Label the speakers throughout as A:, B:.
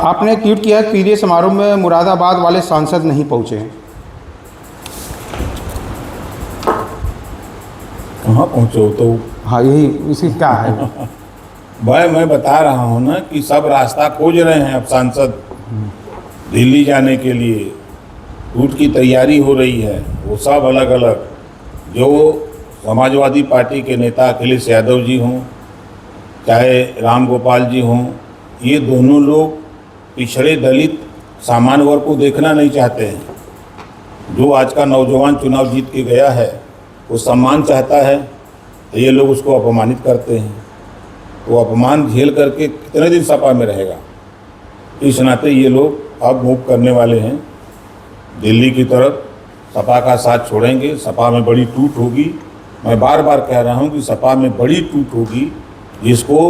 A: आपने ट्वीट किया पीले समारोह में मुरादाबाद वाले सांसद नहीं पहुंचे।
B: कहाँ पहुँचो तो?
A: हाँ, यही इसी क्या है?
B: भाई मैं बता रहा हूँ ना कि सब रास्ता खोज रहे हैं अब सांसद दिल्ली जाने के लिए, रूट की तैयारी हो रही है। वो सब अलग अलग, जो समाजवादी पार्टी के नेता अखिलेश यादव जी हों, चाहे राम गोपाल जी हों, ये दोनों लोग पिछड़े दलित सामान्य वर्ग को देखना नहीं चाहते हैं। जो आज का नौजवान चुनाव जीत के गया है वो सम्मान चाहता है, तो ये लोग उसको अपमानित करते हैं। वो अपमान झेल करके कितने दिन सपा में रहेगा? इस नाते ये लोग अब मूव करने वाले हैं दिल्ली की तरफ। सपा का साथ छोड़ेंगे, सपा में बड़ी टूट होगी। मैं बार बार कह रहा हूँ कि सपा में बड़ी टूट होगी, जिसको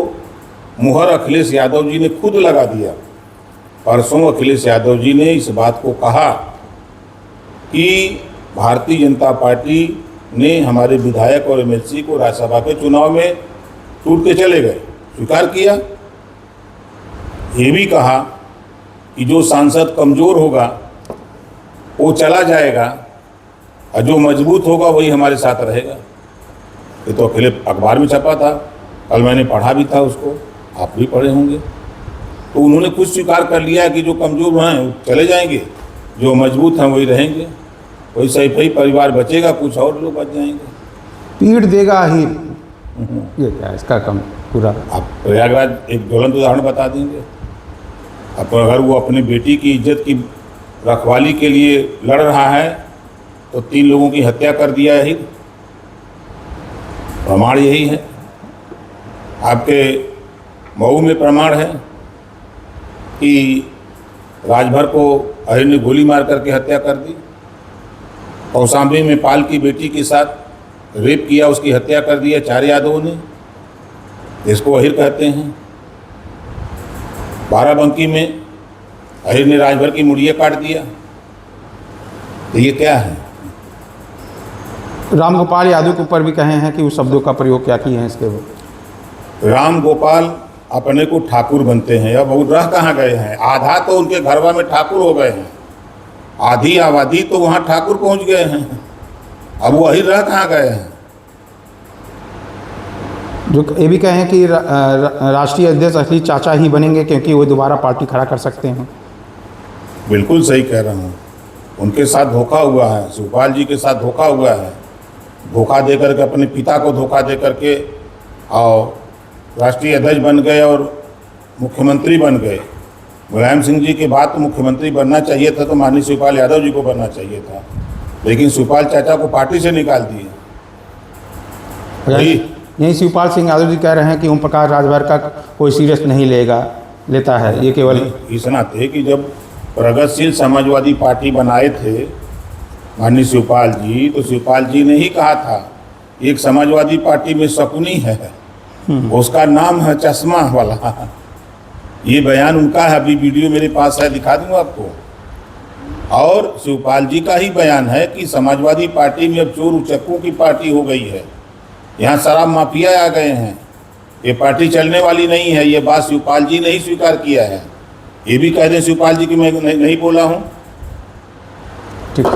B: मुहर अखिलेश यादव जी ने खुद लगा दिया। परसों अखिलेश यादव जी ने इस बात को कहा कि भारतीय जनता पार्टी ने हमारे विधायक और एमएलसी को राज्यसभा के चुनाव में टूट के चले गए, स्वीकार किया। ये भी कहा कि जो सांसद कमज़ोर होगा वो चला जाएगा और जो मजबूत होगा वही हमारे साथ रहेगा। ये तो अखिलेश अखबार में छपा था, कल मैंने पढ़ा भी था उसको, आप भी पढ़े होंगे। तो उन्होंने कुछ स्वीकार कर लिया कि जो कमज़ोर हैं वो चले जाएंगे, जो मजबूत हैं वही रहेंगे। वही सही परिवार बचेगा, कुछ और लोग बच जाएंगे।
A: पीठ देगा ही, ये क्या है इसका कम पूरा?
B: आप प्रयागराज एक ज्वलंत उदाहरण बता देंगे। अब अगर वो अपनी बेटी की इज्जत की रखवाली के लिए लड़ रहा है तो 3 लोगों की हत्या कर दिया है, प्रमाण यही है। आपके मऊ में प्रमाण है कि राजभर को अहिर ने गोली मार करके हत्या कर दी। कौशाम्बी में पाल की बेटी के साथ रेप किया, उसकी हत्या कर दिया 4 यादवों ने, इसको अहिर कहते हैं। बाराबंकी में अहिर ने राजभर की मुड़िया काट दिया। तो ये क्या है?
A: राम गोपाल यादव के ऊपर भी कहे हैं कि उस शब्दों का प्रयोग क्या किए हैं इसके?
B: राम गोपाल अपने को ठाकुर बनते हैं, अब वो रह कहाँ गए हैं? आधा तो उनके घरवा में ठाकुर हो गए हैं, आधी आबादी तो वहाँ ठाकुर पहुँच गए हैं। अब वो अहिर रह कहाँ गए हैं?
A: जो ये भी कहें कि राष्ट्रीय अध्यक्ष असली चाचा ही बनेंगे क्योंकि वो दोबारा पार्टी खड़ा कर सकते हैं।
B: बिल्कुल सही कह रहा हूँ। उनके साथ धोखा हुआ है, शिवपाल जी के साथ धोखा हुआ है। धोखा दे करके, अपने पिता को धोखा दे करके और राष्ट्रीय अध्यक्ष बन गए और मुख्यमंत्री बन गए। मुलायम सिंह जी के बाद तो मुख्यमंत्री बनना चाहिए था, तो माननीय शिवपाल यादव जी को बनना चाहिए था, लेकिन शिवपाल चाचा को पार्टी से निकाल दिए।
A: यही शिवपाल सिंह यादव जी कह रहे हैं कि ओम प्रकाश राजभर का कोई सीरियस नहीं लेता है, ये केवल
B: इस नाते कि जब प्रगतिशील समाजवादी पार्टी बनाए थे माननीय शिवपाल जी, तो शिवपाल जी ने ही कहा था एक समाजवादी पार्टी में शकुनी है, उसका नाम है चश्मा वाला। ये बयान उनका है, अभी वीडियो मेरे पास है, दिखा दूंगा आपको। और शिवपाल जी का ही बयान है कि समाजवादी पार्टी में अब चोर उचक्कों की पार्टी हो गई है, यहाँ शराब माफिया आ गए हैं, ये पार्टी चलने वाली नहीं है। ये बात शिवपाल जी ने ही स्वीकार किया है। ये भी कह दें शिवपाल जी कि मैं नहीं बोला हूँ।
A: ठीक।